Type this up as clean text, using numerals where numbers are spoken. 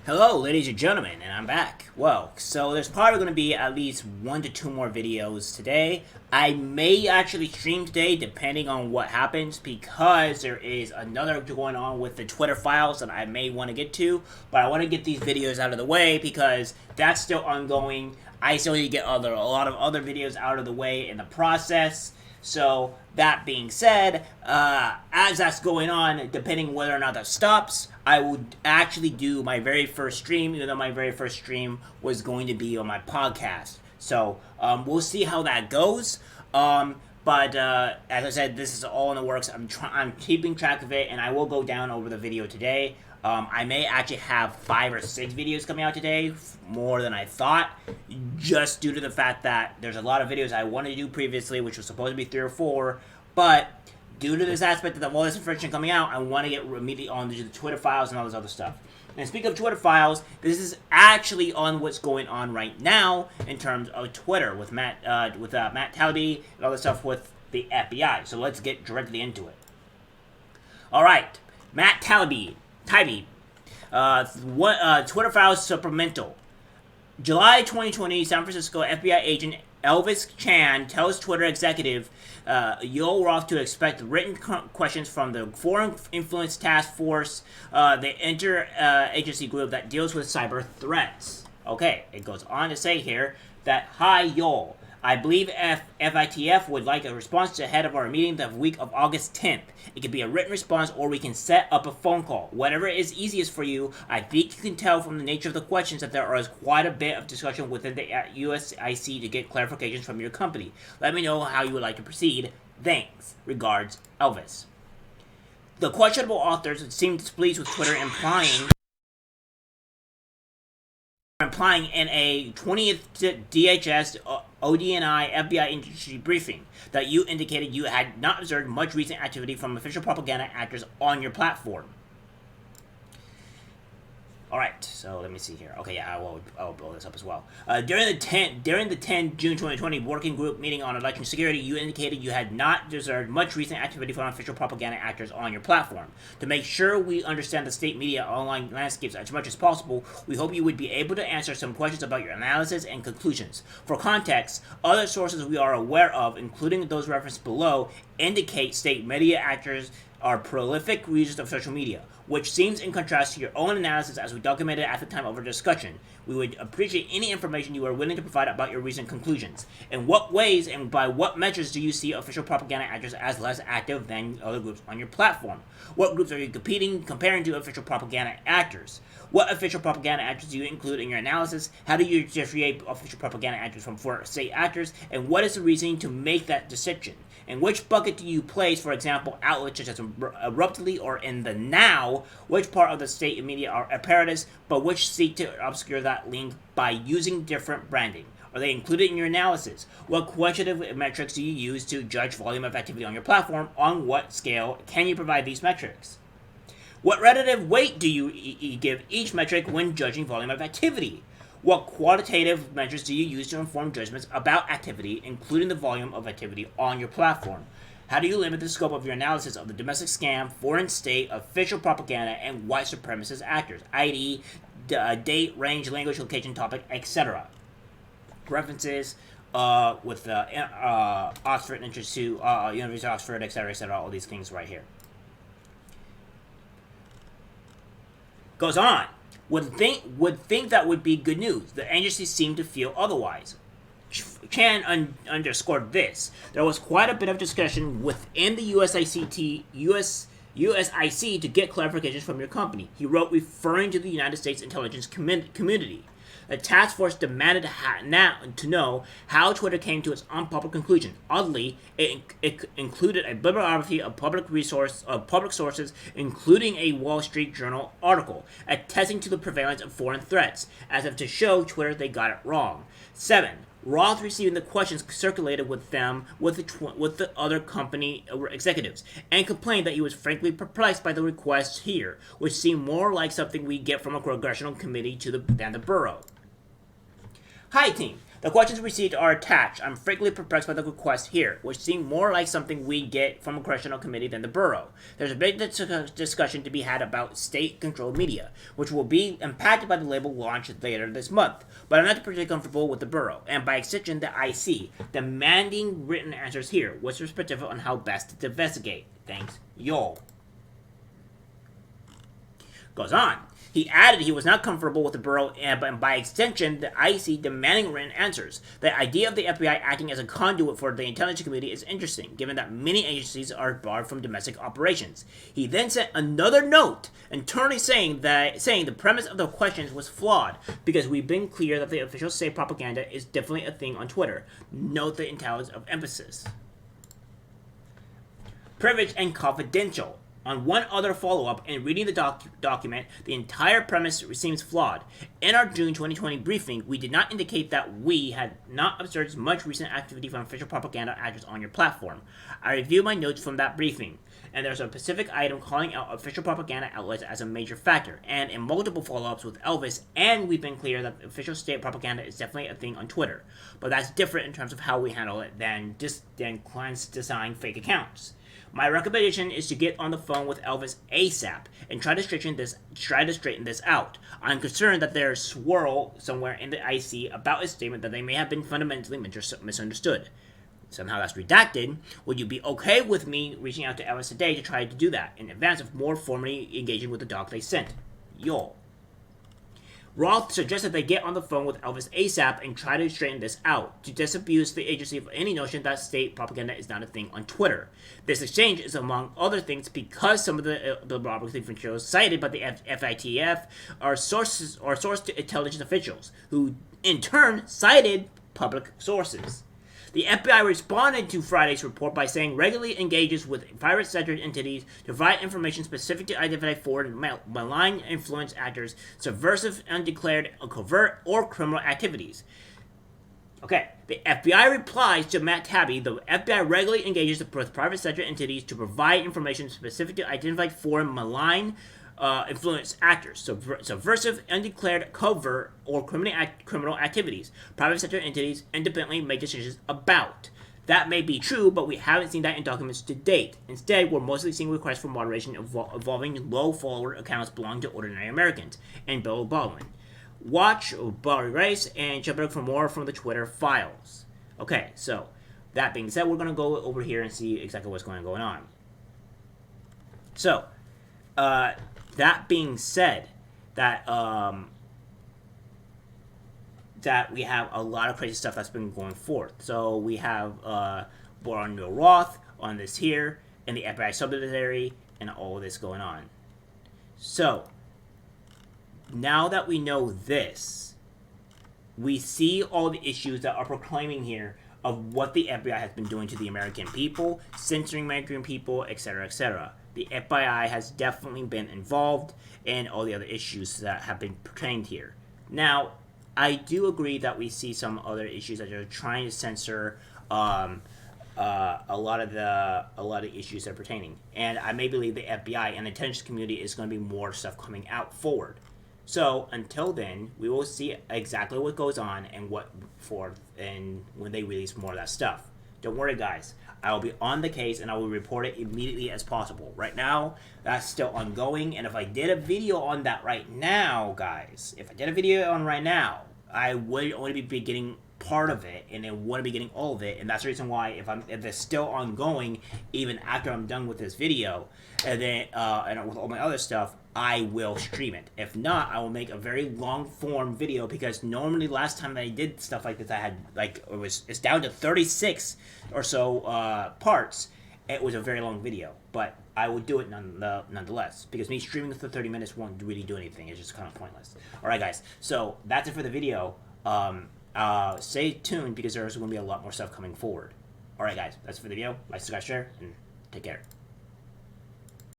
Hello, ladies and gentlemen, and I'm back. Well, so there's probably going to be at least 1 to 2 more videos today. I may actually stream today depending on what happens because there is another going on with the Twitter files that I may want to get to, but I want to get these videos out of the way because that's still ongoing. I still need to get a lot of other videos out of the way in the process. So, that being said, as that's going on, depending whether or not that stops, I would actually do my very first stream, even though my very first stream was going to be on my podcast. So, we'll see how that goes. But as I said, this is all in the works. I'm keeping track of it, and I will go down over the video today. I may actually have 5 or 6 videos coming out today, more than I thought, just due to the fact that there's a lot of videos I wanted to do previously, which was supposed to be 3 or 4, but due to this aspect of all this information coming out, I want to get immediately on to the Twitter files and all this other stuff. And speaking of Twitter files, this is actually on what's going on right now in terms of Twitter with Matt Taibbi and all this stuff with the FBI. So let's get directly into it. All right, Matt Taibbi. Twitter files supplemental. July 2020, San Francisco FBI agent Elvis Chan tells Twitter executive Yoel Roth to expect written questions from the Foreign Influence Task Force, the interagency group that deals with cyber threats. Okay, it goes on to say here that, hi Yoel, I believe FITF would like a response ahead of our meeting the week of August 10th. It could be a written response or we can set up a phone call. Whatever is easiest for you. I think you can tell from the nature of the questions that there is quite a bit of discussion within the USIC to get clarifications from your company. Let me know how you would like to proceed. Thanks. Regards, Elvis. The questionable authors seem displeased with Twitter implying in a 20th DHS ODNI FBI industry briefing that you indicated you had not observed much recent activity from official propaganda actors on your platform. Alright, so let me see here. Okay, yeah, I will blow this up as well. During the 10 June 2020 working group meeting on election security, you indicated you had not observed much recent activity from official propaganda actors on your platform. To make sure we understand the state media online landscapes as much as possible, we hope you would be able to answer some questions about your analysis and conclusions. For context, other sources we are aware of, including those referenced below, indicate state media actors are prolific users of social media, which seems in contrast to your own analysis as we documented at the time of our discussion. We would appreciate any information you are willing to provide about your recent conclusions. In what ways and by what measures do you see official propaganda actors as less active than other groups on your platform? What groups are you comparing to official propaganda actors? What official propaganda actors do you include in your analysis? How do you differentiate official propaganda actors from foreign state actors? And what is the reasoning to make that distinction? In which bucket do you place, for example, outlets such as abruptly or in the now, which part of the state media are apparatus, but which seek to obscure that link by using different branding? Are they included in your analysis? What quantitative metrics do you use to judge volume of activity on your platform? On what scale can you provide these metrics? What relative weight do you give each metric when judging volume of activity? What qualitative measures do you use to inform judgments about activity, including the volume of activity on your platform? How do you limit the scope of your analysis of the domestic scam, foreign state, official propaganda, and white supremacist actors, i.e., date, range, language, location, topic, etc.? References with Oxford Institute, University of Oxford, etc., all these things right here. Goes on. Would think that would be good news. The agency seemed to feel otherwise. Chan underscored this. There was quite a bit of discussion within the USIC to get clarifications from your company, he wrote, referring to the United States intelligence community. The task force demanded to know how Twitter came to its unpublished conclusion. Oddly, it included a bibliography of public sources, including a Wall Street Journal article attesting to the prevalence of foreign threats, as if to show Twitter they got it wrong. 7. Roth receiving the questions circulated with the other company executives, and complained that he was frankly perplexed by the requests here, which seemed more like something we get from a congressional committee than the borough. Hi team, The questions received are attached. I'm frankly perplexed by the request here, which seem more like something we get from a congressional committee than the borough. There's a big discussion to be had about state-controlled media, which will be impacted by the label launched later this month. But I'm not particularly comfortable with the borough, and by extension the IC, demanding written answers here, with perspective on how best to investigate. Thanks, y'all. Goes on. He added he was not comfortable with the borough and by extension the IC demanding written answers. The idea of the FBI acting as a conduit for the intelligence community is interesting, given that many agencies are barred from domestic operations. He then sent another note, internally saying the premise of the questions was flawed, because we've been clear that the officials say propaganda is definitely a thing on Twitter. Note the intelligence of emphasis. Privileged and confidential. On one other follow-up, in reading the document, the entire premise seems flawed. In our June 2020 briefing, we did not indicate that we had not observed much recent activity from official propaganda actors on your platform. I reviewed my notes from that briefing, and there's a specific item calling out official propaganda outlets as a major factor, and in multiple follow-ups with Elvis, and we've been clear that official state propaganda is definitely a thing on Twitter. But that's different in terms of how we handle it than clients design fake accounts. My recommendation is to get on the phone with Elvis ASAP and try to straighten this out. I'm concerned that there's swirl somewhere in the IC about his statement that they may have been fundamentally misunderstood. Somehow that's redacted. Would you be okay with me reaching out to Elvis today to try to do that in advance of more formally engaging with the doc they sent? Y'all. Roth suggested they get on the phone with Elvis ASAP and try to straighten this out, to disabuse the agency of any notion that state propaganda is not a thing on Twitter. This exchange is, among other things, because some of the Robert Cleveland shows cited by the FITF are sourced to intelligence officials, who in turn cited public sources. The FBI responded to Friday's report by saying regularly engages with private sector entities to provide information specific to identify foreign malign influence actors, subversive, undeclared, covert, or criminal activities. Okay, the FBI replies to Matt Tabby, the FBI regularly engages with private sector entities to provide information specific to identified foreign malign influence actors, subversive, undeclared, covert, or criminal activities. Private sector entities independently make decisions about. That may be true, but we haven't seen that in documents to date. Instead, we're mostly seeing requests for moderation involving low-follower accounts belonging to ordinary Americans, and Bill Baldwin. Watch Barry Rice and check out for more from the Twitter files. Okay, so that being said, we're going to go over here and see exactly what's going on. So, that being said, that we have a lot of crazy stuff that's been going forth. So we have Boron Neil Roth on this here, and the FBI subsidiary, and all of this going on. So, now that we know this, we see all the issues that are proclaiming here of what the FBI has been doing to the American people, censoring American people, etc., etc. The FBI has definitely been involved in all the other issues that have been pertained here. Now, I do agree that we see some other issues that are trying to censor a lot of issues that are pertaining, and I may believe the FBI and the intelligence community is going to be more stuff coming out forward. So until then, we will see exactly what goes on and when they release more of that stuff. Don't worry, guys. I will be on the case and I will report it immediately as possible. Right now, that's still ongoing, and if I did a video on that right now, guys, I would only be getting part of it, and it wouldn't be getting all of it, and that's the reason why if it's still ongoing, even after I'm done with this video, and then and with all my other stuff, I will stream it. If not, I will make a very long form video, because normally last time that I did stuff like this, I had it's down to 36 or so parts. It was a very long video, but I would do it nonetheless, because me streaming for 30 minutes won't really do anything. It's just kind of pointless. All right, guys. So that's it for the video. Stay tuned, because there's going to be a lot more stuff coming forward. All right, guys. That's it for the video. Like, subscribe, share, and take care.